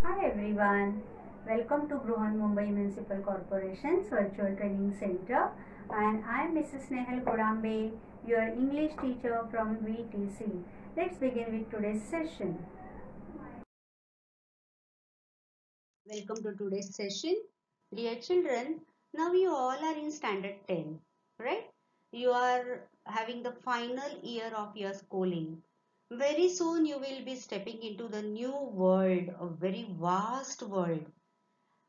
Hi everyone, welcome to Bruhan Mumbai Municipal Corporation's Virtual Training Center, and I am Mrs. Nehal Kodambe, your English teacher from VTC. Let's begin with today's session. Welcome to today's session. Dear children, now you all are in standard 10, right? You are having the final year of your schooling. Very soon you will be stepping into the new world, a very vast world.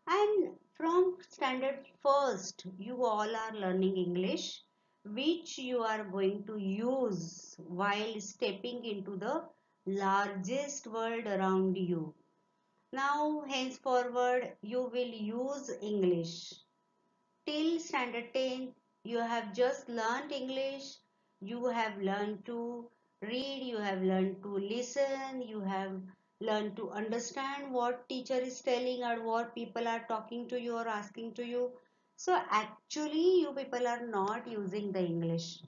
And from standard first, you all are learning English, which you are going to use while stepping into the largest world around you. Now, henceforward, you will use English. Till standard 10, you have just learned English. You have learned to read, you have learned to listen, you have learned to understand what teacher is telling or what people are talking to you or asking to you. So actually, you people are not using the English.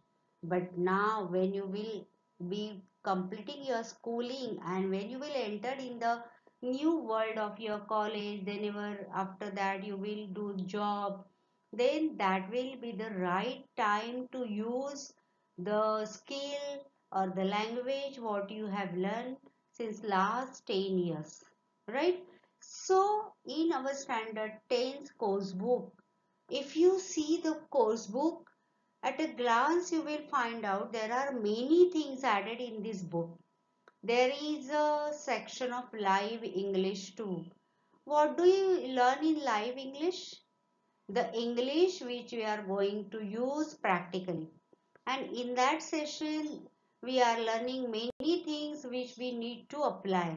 But now, when you will be completing your schooling and when you will enter in the new world of your college, then after that you will do job, then that will be the right time to use the skill or the language what you have learned since last 10 years, right? So in our standard 10 course book, if you see the course book, at a glance you will find out there are many things added in this book. There is a section of live English too. What do you learn in live English? The English which we are going to use practically. And in that session, we are learning many things which we need to apply.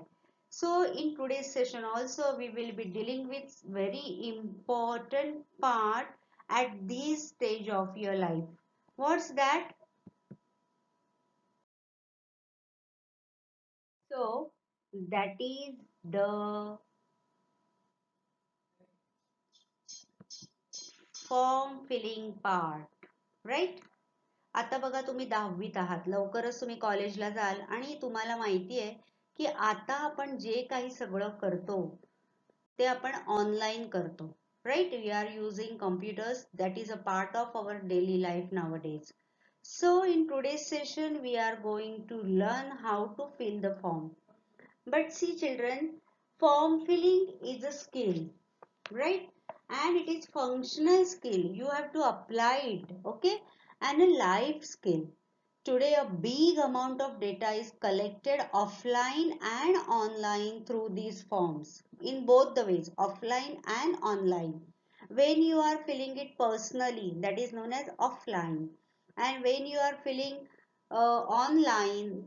So in today's session also, we will be dealing with very important part at this stage of your life. What's that? So that is the form filling part, right? आता बघा तुम्ही 10वीत आहात, लवकरच तुम्ही कॉलेजला जाल आणि तुम्हाला माहिती आहे की आता आपण जे काही सगळं करतो ते आपण ऑनलाईन करतो, right? We are using computers, that is a part of our daily life nowadays. So in today's session we are going to learn how to fill the form. But see children, form filling is a skill, right? And it is functional skill, you have to apply it, okay? And a life skill. Today a big amount of data is collected offline and online through these forms, in both the ways, offline and online. When you are filling it personally, that is known as offline, and when you are filling online,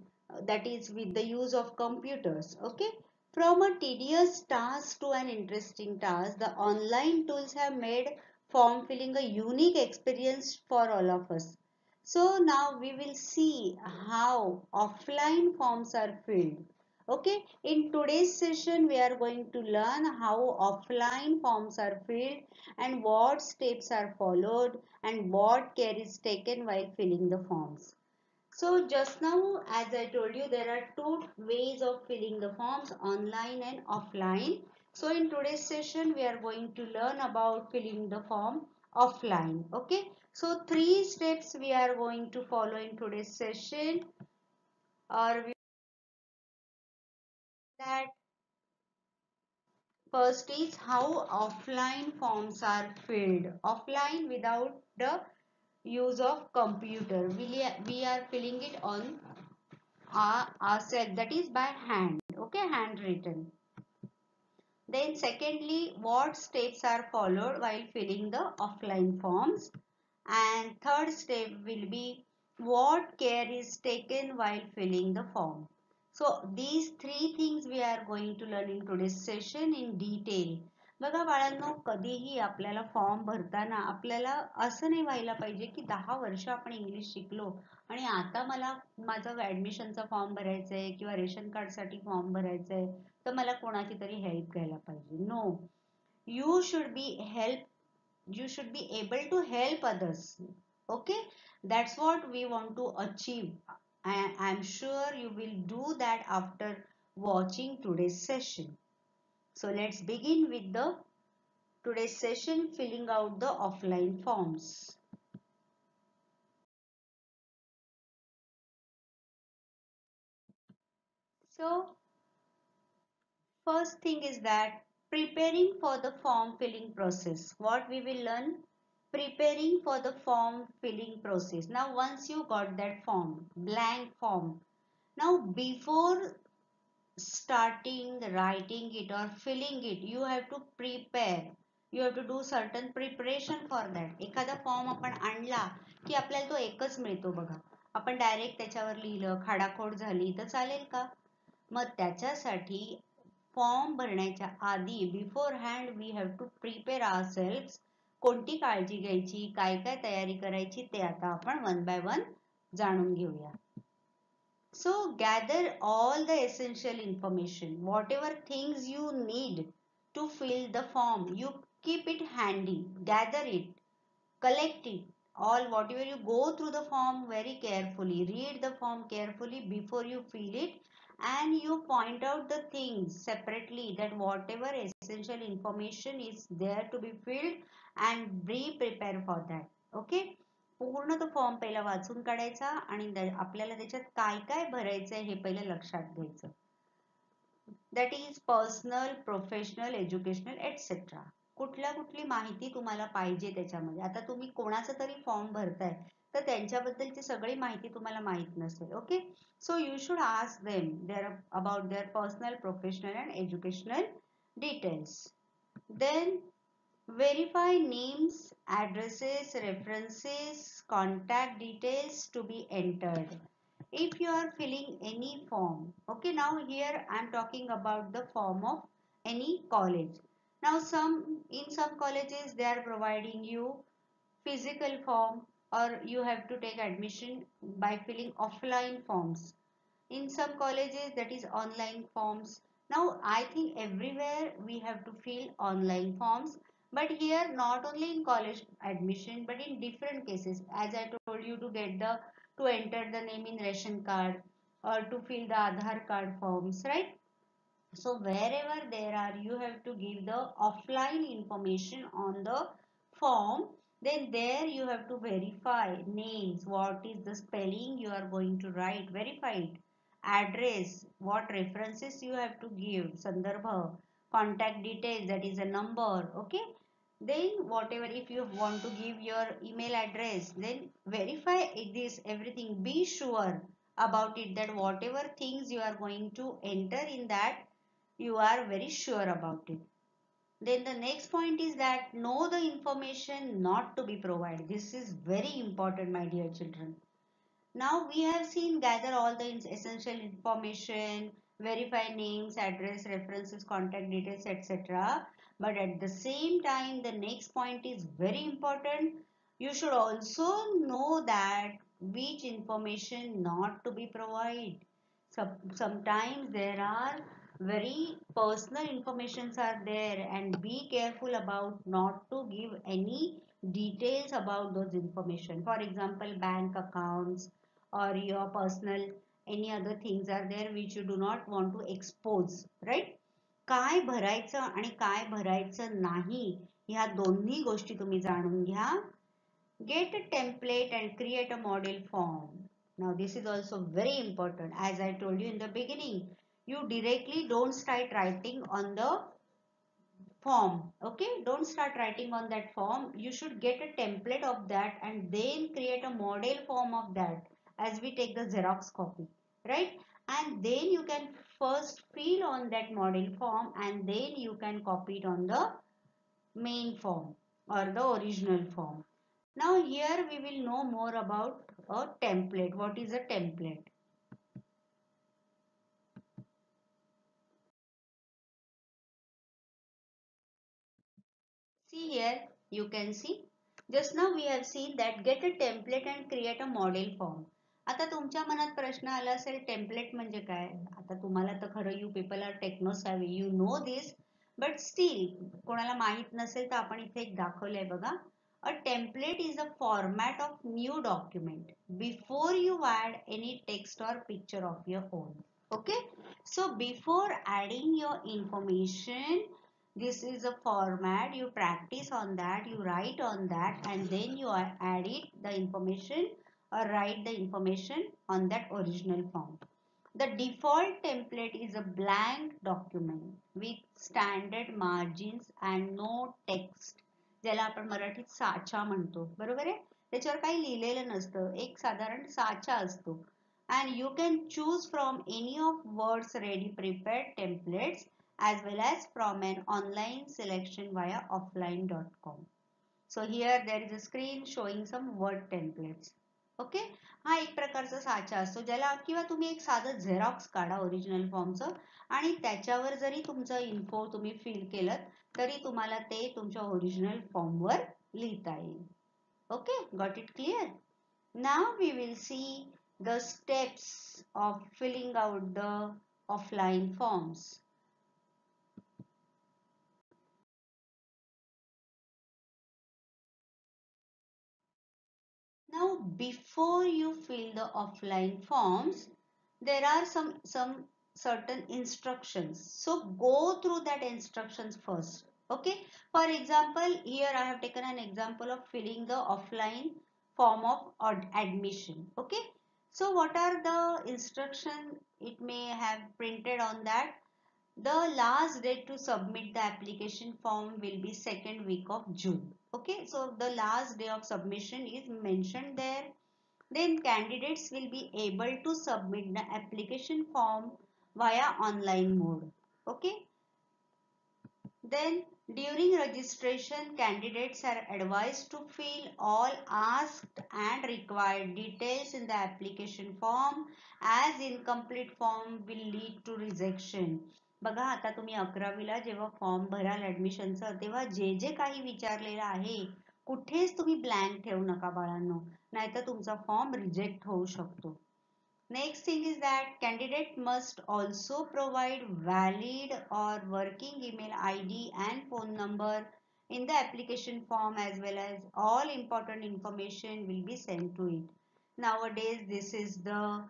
that is with the use of computers, okay? From a tedious task to an interesting task, the online tools have made form filling a unique experience for all of us. So now we will see how offline forms are filled. Okay, in today's session we are going to learn how offline forms are filled and what steps are followed and what care is taken while filling the forms. So just now, as I told you, there are two ways of filling the forms, online and offline. So in today's session, we are going to learn about filling the form offline. Okay. So three steps we are going to follow in today's session. Or we that first is how offline forms are filled. Offline without the use of computer. We are filling it on ourselves, that is by hand, okay, handwritten. Then secondly, what steps are followed while filling the offline forms, and third step will be what care is taken while filling the form. So these three things we are going to learn in today's session in detail. बघा बाळांनो, कधीही आपल्याला form भरताना आपल्याला असं नाही व्हायला पाहिजे की 10 वर्ष आपण इंग्लिश शिकलो आणि आता मला माझं ऍडमिशनचा फॉर्म भरायचा आहे किंवा रेशन कार्ड साठी फॉर्म भरायचा आहे, तर मला कोणाची तरी हेल्प घ्यायला पाहिजे. No, you should be help you should be able to help others, okay? That's what we want to achieve. I'm sure you will do that after watching today's session. So let's begin with the today's session, filling out the offline forms. So first thing is that preparing for the form filling process. What we will learn? Preparing for the form filling process. Now once you got that form, blank form. Now before starting writing it or filling it, you have to prepare. You have to do certain preparation for that. एखादा form आपण आणला की आपल्याला तो एकच मिळतो बघा. आपण डायरेक्ट त्याच्यावर लिहिलं, खाडाखोड झाली तर चालेल का? मग त्याच्यासाठी फॉर्म भरण्याच्या आधी beforehand we have to prepare ourselves. कोणती काळजी घ्यायची, काय काय तयारी करायची ते आता आपण वन बाय वन जाणून घेऊया. So gather all the essential information, whatever things you need to fill the form, you keep it handy, gather it, collect it, all whatever you go through the form very carefully, read the form carefully before you fill it, and you point out the things separately that whatever essential information is there to be filled and be prepared for that. Okay. पूर्ण तो form पहिला वाचून काढायचा आणि आपल्याला त्याच्यात काय काय भरायचंय हे पहिलं लक्षात घ्यायचं. That is personal, professional, educational etcetera. कुठली माहिती तुम्हाला पाहिजे त्याच्यामध्ये. आता तुम्ही कोणाचा तरी फॉर्म भरताय तर त्यांच्याबद्दलची सगळी माहिती तुम्हाला माहित नसेल. Okay. So you should ask them there about their personal, professional and educational details. Then verify names, addresses, references, contact details to be entered. If you are filling any form, okay, now here I am talking about the form of any college. Now in some colleges they are providing you physical form, or you have to take admission by filling offline forms. In some colleges that is online forms. Now I think everywhere we have to fill online forms, but here not only in college admission but in different cases, as I told you, to enter the name in ration card or to fill the Aadhaar card forms, right? So wherever there are, you have to give the offline information on the form. Then there you have to verify names, what is the spelling you are going to write, verify it. Address, what references you have to give, sandarbha, contact details, that is a number, okay. Then whatever, if you want to give your email address, then verify this everything. Be sure about it that whatever things you are going to enter in that, you are very sure about it. Then the next point is that know the information not to be provided. This is very important, my dear children. Now we have seen gather all the essential information, verify names, address, references, contact details, etc. But at the same time, the next point is very important. You should also know that which information not to be provided. Sometimes there are very personal informations are there, and be careful about not to give any details about those information. For example, bank accounts or your personal any other things are there which you do not want to expose, right? काय भरायचं आणि काय भरायचं नाही ह्या दोन्ही गोष्टी तुम्ही जाणून घ्या. Get a template and create a model form. Now this is also very important. As I told you in the beginning, you directly don't start writing on the form. Okay, don't start writing on that form. You should get a template of that and then create a model form of that as we take the Xerox copy, right? And then you can first fill on that model form and then you can copy it on the main form or the original form. Now here we will know more about a template. What is a template? See here, you can see. Just now we have seen that get a template and create a model form. आता तुमच्या मनात प्रश्न आला असेल template म्हणजे काय. आता तुम्हाला तर खरं you people are techno savvy, you know this, but still कोणाला माहित नसेल तर आपण इथे एक दाखवलंय बघा. A template is a format of new document before you add any text or picture of your own. Okay, so before adding your information, this is a format, you practice on that, you write on that, and then you add it the information or write the information on that original form. The default template is a blank document with standard margins and no text, ज्याला आपण मराठीत साचा म्हणतो, बरोबर आहे. त्याच्यावर काही लिहिलेलं नसतं, एक साधारण साचा असतो. And you can choose from any of words ready prepared templates as well as from an online selection via offline.com. So here there is a screen showing some word templates. Okay, हा एक प्रकारचा साचा असतो ज्याला, किंवा तुम्ही एक साधं झेरॉक्स काढा ओरिजिनल फॉर्मचं आणि त्याच्यावर जरी तुमचं इन्फो तुम्ही फिल केलं तरी तुम्हाला ते तुमच्या ओरिजिनल फॉर्मवर लिहिता येईल. Okay, got it clear? Now we will see the steps of filling out the offline forms. Now, before you fill the offline forms, there are some certain instructions. So go through that instructions first. Okay. For example, here I have taken an example of filling the offline form of admission. Okay. So what are the instructions it may have printed on that? The last date to submit the application form will be second week of June. Okay, so the last day of submission is mentioned there. Then candidates will be able to submit the application form via online mode. Okay. Then during registration, candidates are advised to fill all asked and required details in the application form, as incomplete form will lead to rejection. बघा, आता तुम्ही 11वीला जेव्हा form भराल ऍडमिशनचं, तेव्हा जे जे काही विचारलेलं आहे कुठेच तुम्ही ब्लँक ठेवू नका बाळांनो, नाहीतर तुमचा फॉर्म रिजेक्ट होऊ शकतो. Next thing is that candidate must also provide valid or working email ID and phone number in the application form, as well as all important information will be sent to it. Nowadays, this is the,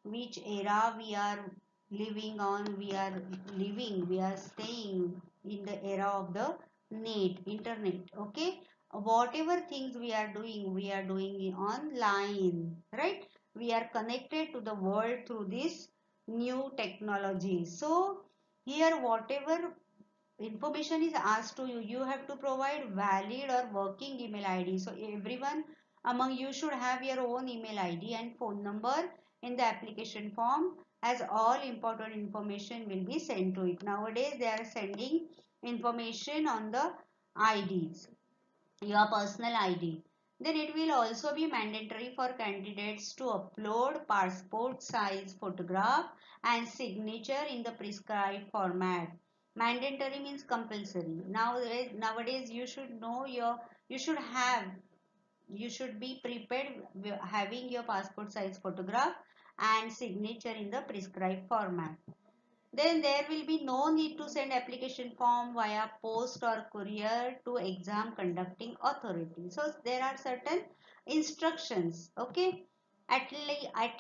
which era we are living on. We are staying in the era of the internet. Okay. Whatever things we are doing online, right? We are connected to the world through this new technology. So here whatever information is asked to you, you have to provide valid or working email ID. So everyone among you should have your own email ID and phone number in the application form, as all important information will be sent to it. Nowadays they are sending information on the IDs, your personal ID. Then it will also be mandatory for candidates to upload passport size photograph and signature in the prescribed format. Mandatory means compulsory. Nowadays you should know you should be prepared having your passport size photograph and signature in the prescribed format. Then there will be no need to send application form via post or courier to exam conducting authority. So there are certain instructions. Okay. At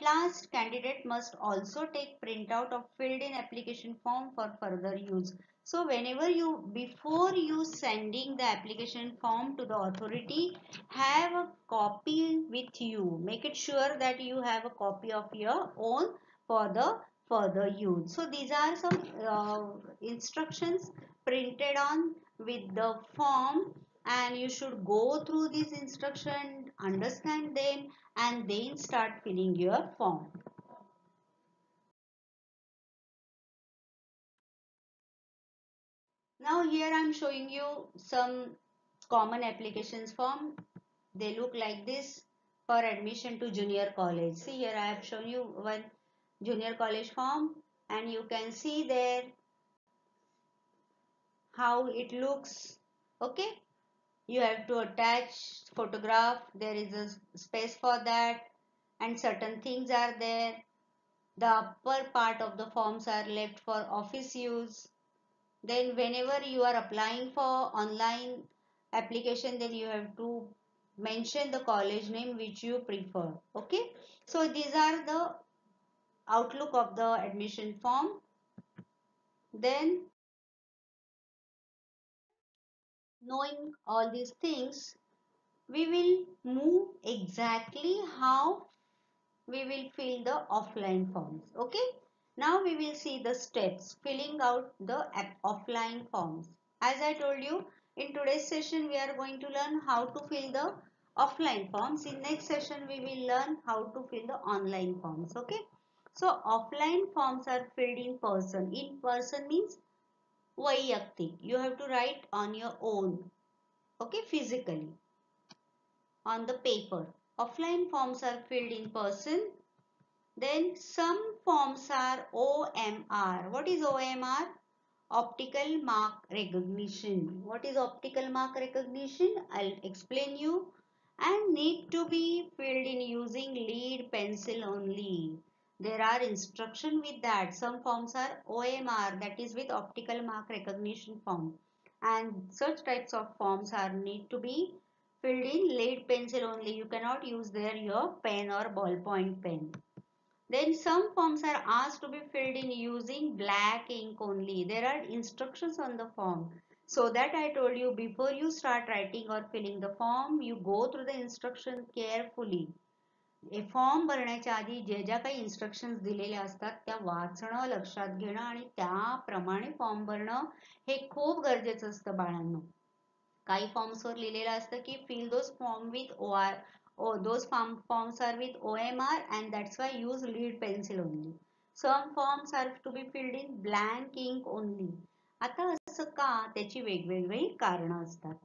last, candidate must also take printout of filled in application form for further use. So before you sending the application form to the authority, have a copy with you. Make it sure that you have a copy of your own for the further use. So these are some instructions printed on with the form, and you should go through these instructions, understand them, and then start filling your form. Now here I am showing you some common applications form. They look like this for admission to junior college. See, here I have shown you one junior college form, and you can see there how it looks. Okay, you have to attach photograph, there is a space for that, and certain things are there. The upper part of the forms are left for office use. Then whenever you are applying for online application, then you have to mention the college name which you prefer. Okay, so these are the outlook of the admission form. Then, knowing all these things, we will move exactly how we will fill the offline forms. Okay. Now we will see the steps filling out the offline forms. As I told you, in today's session we are going to learn how to fill the offline forms. In next session we will learn how to fill the online forms. Okay. So offline forms are filled in person. In person means vayaktik. You have to write on your own. Okay, physically on the paper. Offline forms are filled in person. Then some forms are OMR. What is OMR? Optical mark recognition. What is optical mark recognition? I'll explain you. And need to be filled in using lead pencil only. There are instruction with that. Some forms are OMR, that is with optical mark recognition form. And such types of forms are need to be filled in lead pencil only. You cannot use there your pen or ballpoint pen. Then some forms are asked to be filled in using black ink only. There are instructions on the form. So that I told you, before you start writing or filling the form, you go through the instruction carefully. हे form भरण्याच्या आधी ज्या काही instructions दिलेल्या असतात त्या वाचणं, लक्षात घेणं आणि त्याप्रमाणे फॉर्म भरणं हे खूप गरजेचं असतं बाळांनो. काही फॉर्म्सवर लिहिलेलं असतं की fill those form with OR. Oh, those forms are with OMR and that's why use lead pencil only. Some forms are to be filled in blank ink only. आता असं का? त्याची वेगवेगळी कारणं असतात.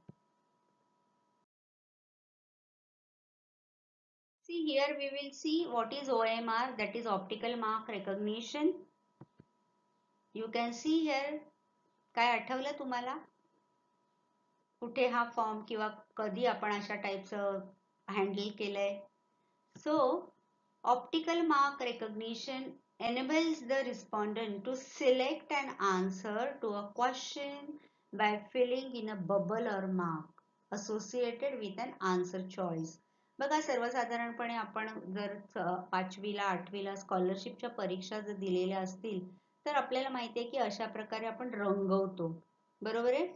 See here we will see what is OMR, that is optical mark recognition. You can see here. काय आठवलं तुम्हाला? कुठे हा फॉर्म किंवा कधी आपण अशा टाईपचं हँडल केलंय? So, optical mark recognition enables the respondent to select an answer to a question by filling in a bubble or mark associated with an answer choice. बघा सर्वसाधारणपणे आपण जर 5वीला 8वीला स्कॉलरशिपच्या परीक्षा जर दिलेल्या असतील तर आपल्याला माहिती आहे की अशा प्रकारे आपण रंगवतो. बरोबर आहे?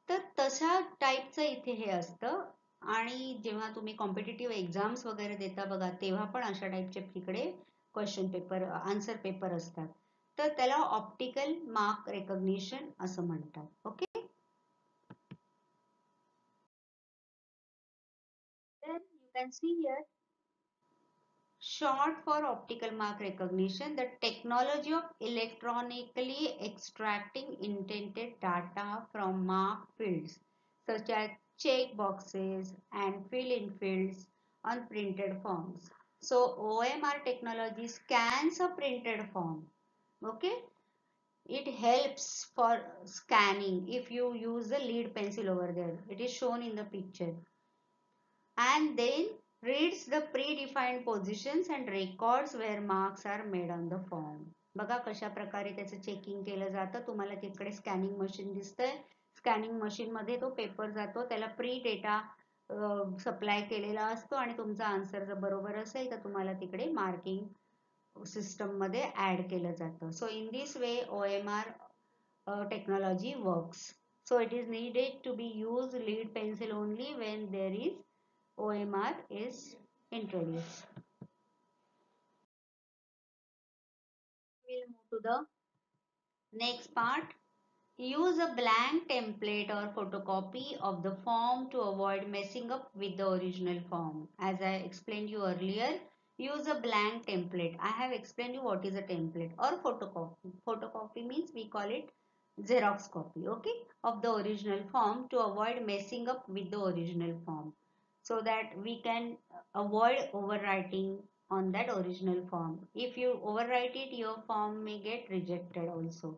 तर तशा टाईपचं इथे हे असतं. आणि जेव्हा तुम्ही कॉम्पिटिटिव्ह एक्झाम्स वगैरे देता बघा तेव्हा पण अशा टाईपचे तिकडे क्वेश्चन पेपर आन्सर पेपर असतात. तर त्याला ऑप्टिकल मार्क रेकग्निशन असं म्हणतात. Okay. Then you can see here, short for optical mark recognition, the technology of electronically extracting intended data from mark fields such as check boxes and fill-in fields on printed forms. So OMR technology scans a printed form. Okay. It helps for scanning if you use the lead pencil over there. It is shown in the picture. And then reads the predefined positions and records where marks are made on the form. बघा कशा प्रकारे त्याचं checking केलं जातं. तुम्हाला तिकडे scanning machine दिसतंय. Scanning machine मध्ये तो पेपर जातो. त्याला प्री डेटा सप्लाय केलेला असतो आणि तुमचा आन्सर जर बरोबर असेल तर तुम्हाला तिकडे मार्किंग सिस्टम मध्ये ऍड केलं जातं. So in this way OMR technology works. So it is needed to be used lead pencil only when there is OMR is introduced. We'll move to the next part. Use a blank template or photocopy of the form to avoid messing up with the original form. As I explained you earlier, use a blank template. I have explained you what is a template or photocopy. Photocopy means we call it Xerox copy, okay, of the original form to avoid messing up with the original form, so that we can avoid overwriting on that original form. If you overwrite it, your form may get rejected also.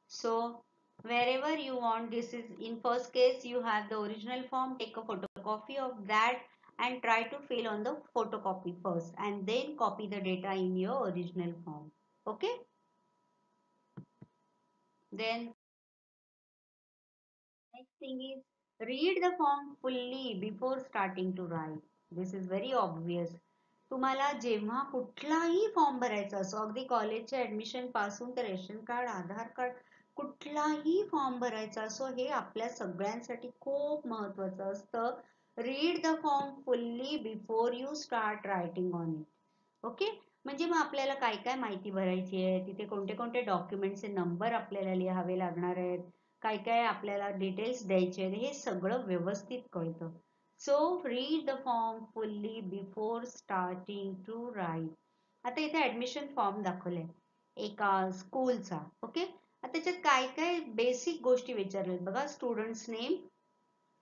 So wherever you want, this is in first case you have the original form, take a photocopy of that and try to fill on the photocopy first and then copy the data in your original form. Okay. Then next thing is read the form fully before starting to write. This is very obvious. तुम्हाला जेव्हा कुठलाही form भरायचा असो, अगदी कॉलेजच्या admission पासून तर ration card, आधार card, कुठलाही फॉर्म भरायचा असो, हे आपल्या सगळ्यांसाठी खूप महत्वाचं असतं. Read the form fully before you start writing on it. Okay, म्हणजे मग आपल्याला काय काय माहिती भरायची आहे, तिथे कोणते कोणते डॉक्युमेंटचे नंबर आपल्याला लिहावे लागणार आहेत, काय काय आपल्याला डिटेल्स द्यायचे आहेत, हे सगळं व्यवस्थित कळतं. So read the form fully before starting to write. आता इथे ऍडमिशन फॉर्म दाखवलाय एका स्कूलचा. ओके, आता त्याच्यात काय काय बेसिक गोष्टी विचारल्यात बघा. Students name.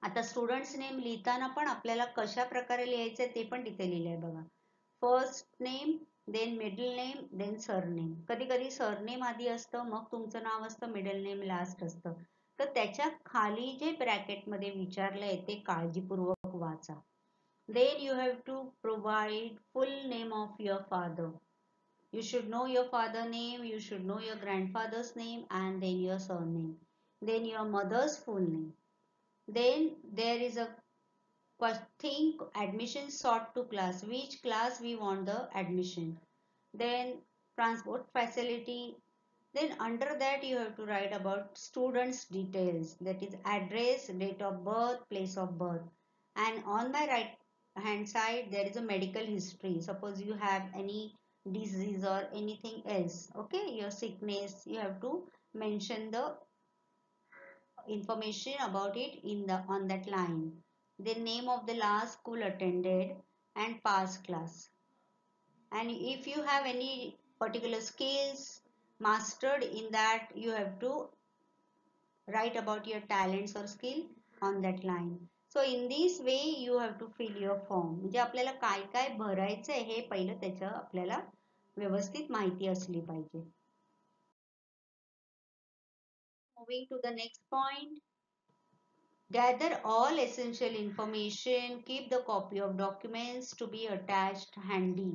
आता स्टुडंट्स नेम लिहिताना पण आपल्याला कशा प्रकारे लिहायचंय ते पण तिथे लिहिलंय बघा. First name, then middle name, then surname. कधी कधी सरनेम आधी असतं, मग तुमचं नाव असतं, मिडल नेम लास्ट असतं. तर त्याच्या खाली जे ब्रॅकेट मध्ये विचारलंय ते काळजीपूर्वक वाचा. Then you have to provide full name of your father. You should know your father name, you should know your grandfather's name, and then your surname. Then your mother's full name. Then there is a thing, admission sought to class. Which class we want the admission. Then transport facility. Then under that you have to write about students details, that is address, date of birth, place of birth. And on my right hand side there is a medical history. Suppose you have any disease or anything else, okay, your sickness, you have to mention the information about it in the on that line. The name of the last school attended and past class. And if you have any particular skills mastered in that, you have to write about your talents or skill on that line. So in this way you have to fill your form. म्हणजे आपल्याला काय काय भरायचंय हे पहिलं त्याचं आपल्याला व्यवस्थित माहिती असली पाहिजे. Moving to the next point. Gather all essential information. Keep the copy of documents to be attached handy.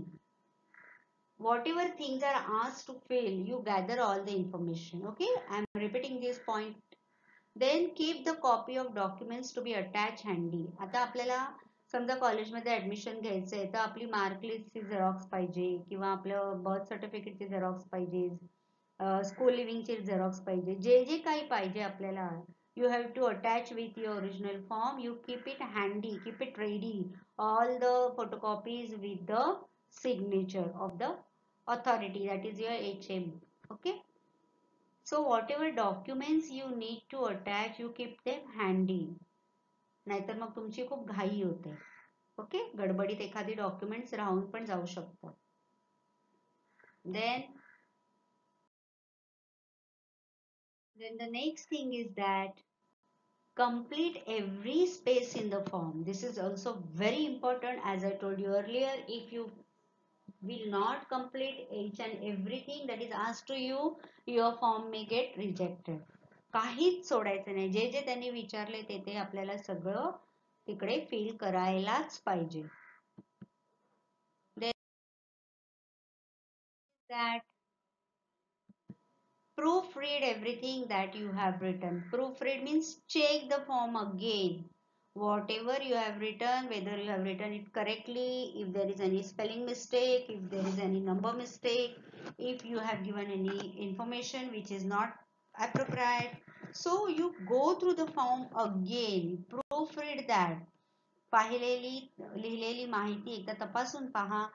Whatever things are asked to fill, you gather all the information. Okay, I am repeating this point. Then keep the copy of documents to be attached handy. आता आपल्याला समजा कॉलेजमध्ये admission घ्यायचंय तर आपली मार्कलिस्टची Xerox पाहिजे किंवा आपलं बर्थ सर्टिफिकेटची झेरॉक्स पाहिजे, स्कूल लिव्हिंगची झेरॉक्स पाहिजे, जे जे काही पाहिजे आपल्याला, you have to attach with your original form. You keep it handy, keep it ready, all the photocopies with the signature of the authority, that is your HM. Okay, so whatever documents you need to attach, you keep them handy. नाहीतर मग तुमची खूप घाई होते. Okay, गडबडीत एखादी documents राहून पण जाऊ शकतात. Then the next thing is that complete every space in the form. This is also very important. As I told you earlier, if you will not complete each and everything that is asked to you, your form may get rejected. काहीच सोडायचं नाही. जे जे त्यांनी विचारले ते ते आपल्याला सगळं तिकडे फिल करायलाच पाहिजे. That proofread everything that you have written. Proofread means check the form again. Whatever you have written, whether you have written it correctly, if there is any spelling mistake, if there is any number mistake, if you have given any information which is not appropriate. So you go through the form again, proofread that. पाहिलेली लिहिलेली माहिती एकदा तपासून पहा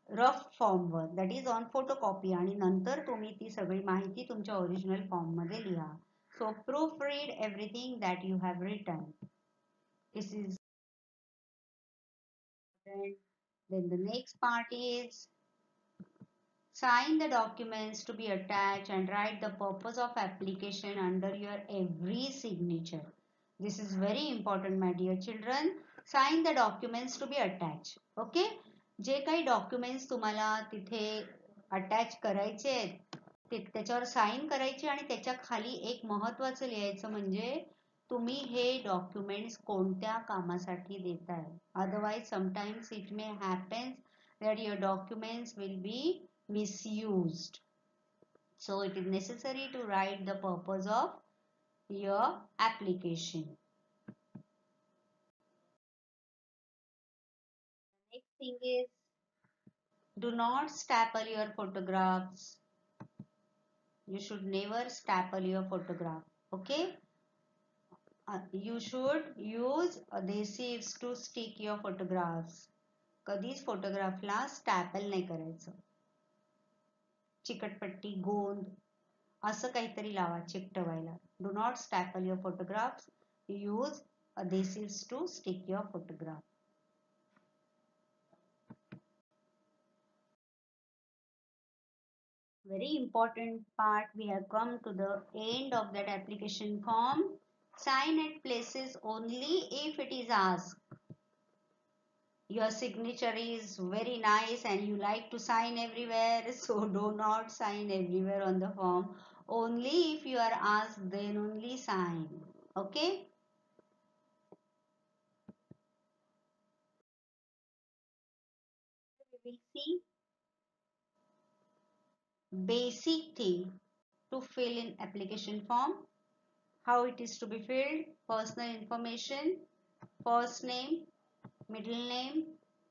rough फॉर्मवर, that is on photocopy, आणि नंतर तुम्ही ती सगळी माहिती तुमच्या ओरिजिनल फॉर्म मध्ये लिहा. So proofread everything that you have written. This is then the next part is sign the documents to be attached and write the purpose of application under your every signature. This is very important, my dear children. Sign the documents to be attached. Okay, जे काही documents तुम्हाला तिथे attach करायचे आहेत त्याच्यावर sign करायची आणि त्याच्या खाली एक महत्वाचं लिहायचं म्हणजे तुम्ही हे डॉक्युमेंट्स कोणत्या कामासाठी देताय. Otherwise sometimes it may happens that your documents will be misused. So it is necessary to write the purpose of your application. Next thing is Do not staple your photographs. You should never staple your photograph. Okay. You should use adhesives to stick your photographs. कधीच फोटोग्राफला staple नाही करायचं. चिकटपट्टी, गोंद असं काहीतरी लावा चिकटवायला. Do not staple your photographs. Use adhesives to stick your photograph. Very important part. We have come to the end of that application form. Sign at places only if it is asked. Your signature is very nice and you like to sign everywhere, so do not sign everywhere on the form. Only if you are asked, then only sign. Okay? We will see basic thing to fill in application form. How it is to be filled: personal information, first name, middle name,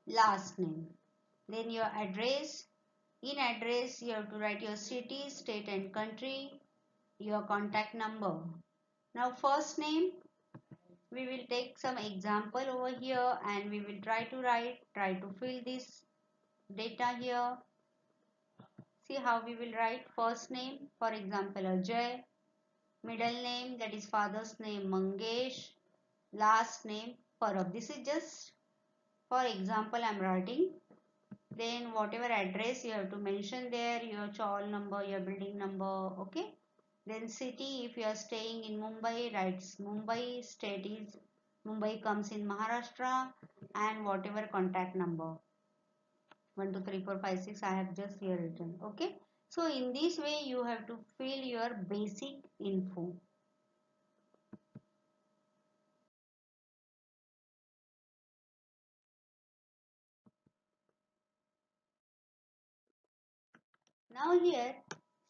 last name. Then your address. In address, you have to write your city, state and country, your contact number. Now first name, we will take some example over here and we will try to fill this data here. See how we will write first name, for example Ajay, middle name, that is father's name Mangesh, last name Parab. This is just for example I am writing. Then whatever address you have to mention there, your chawl number, your building number, okay. Then city, if you are staying in Mumbai, writes Mumbai, state is Mumbai comes in Maharashtra, and whatever contact number 1 2 3 4 5 6 I have just here written. Okay, so in this way you have to fill your basic info. Now here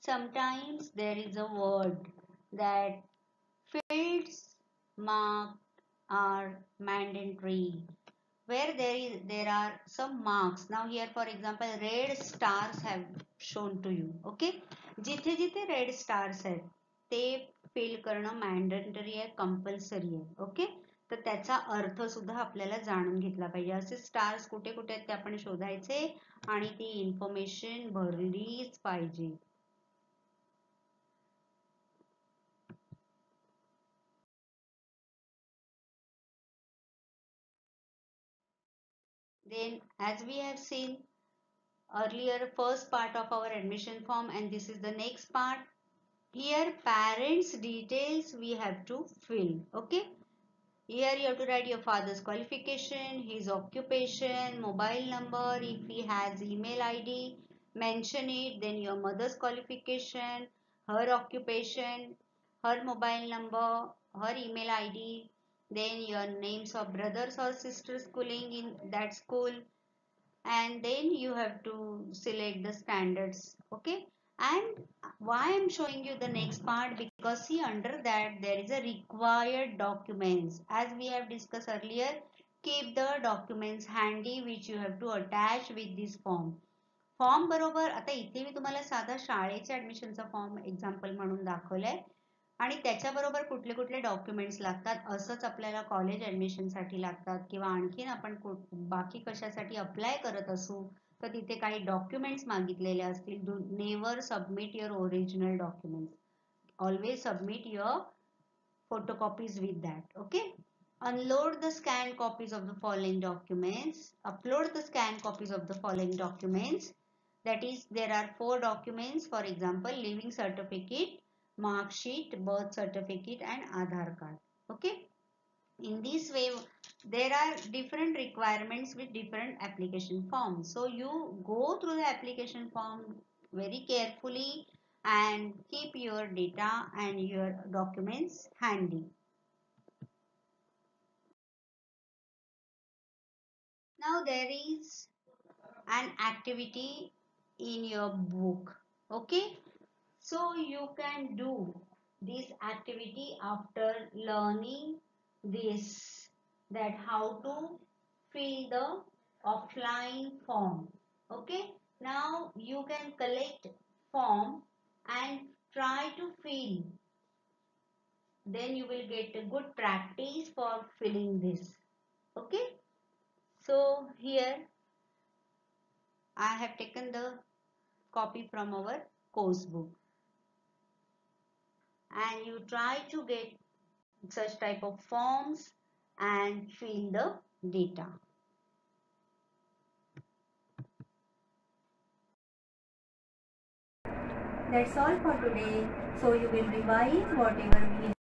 sometimes there is a word that fields marked are mandatory, where there are some marks. Now here for example red stars have shown to you. Okay, जिथे जिथे red stars आहेत ते fill करणं mandatory आहे, compulsory आहे. Okay, तर त्याचा अर्थ सुद्धा आपल्याला जाणून घेतला पाहिजे. असे स्टार्स कुठे कुठे आहेत ते आपण शोधायचे आणि ती इन्फॉर्मेशन भरलीच पाहिजे. Then as we have seen earlier, first part of our admission form, and this is the next part. Here parents details we have to fill. Okay, here you have to write your father's qualification, his occupation, mobile number, if he has email ID, mention it. Then your mother's qualification, her occupation, her mobile number, her email ID, then your names of brothers or sisters schooling in that school, and then you have to select the standards. Okay, and why I'm showing you the next part, because see under that there is a required documents. As we have discussed earlier, keep the documents handy which you have to attach with this form. Form बरोबर आता इथे मी तुम्हाला साधा शाळेच्या ऍडमिशनचा form example म्हणून दाखवलाय आणि त्याच्याबरोबर कुठले कुठले डॉक्युमेंट्स लागतात असंच आपल्याला कॉलेज ऍडमिशनसाठी लागतात किंवा आणखीन आपण बाकी कशासाठी अप्लाय करत असू तर तिथे काही डॉक्युमेंट्स मागितलेले असतील. Never submit your original documents, always submit your photocopies with that. Okay, unload the scanned copies of the following documents, upload the scanned copies of the following documents. That is, there are 4 documents, for example living certificate, mark sheet, birth certificate and Aadhaar card. Okay, in this way there are different requirements with different application forms, so you go through the application form very carefully and keep your data and your documents handy. Now there is an activity in your book. Okay, so you can do this activity after learning this, that how to fill the offline form. Okay, Now you can collect form and try to fill. Then you will get a good practice for filling this. Okay. So here I have taken the copy from our course book, and you try to get such type of forms and fill the data. That's all for today. So you will revise whatever we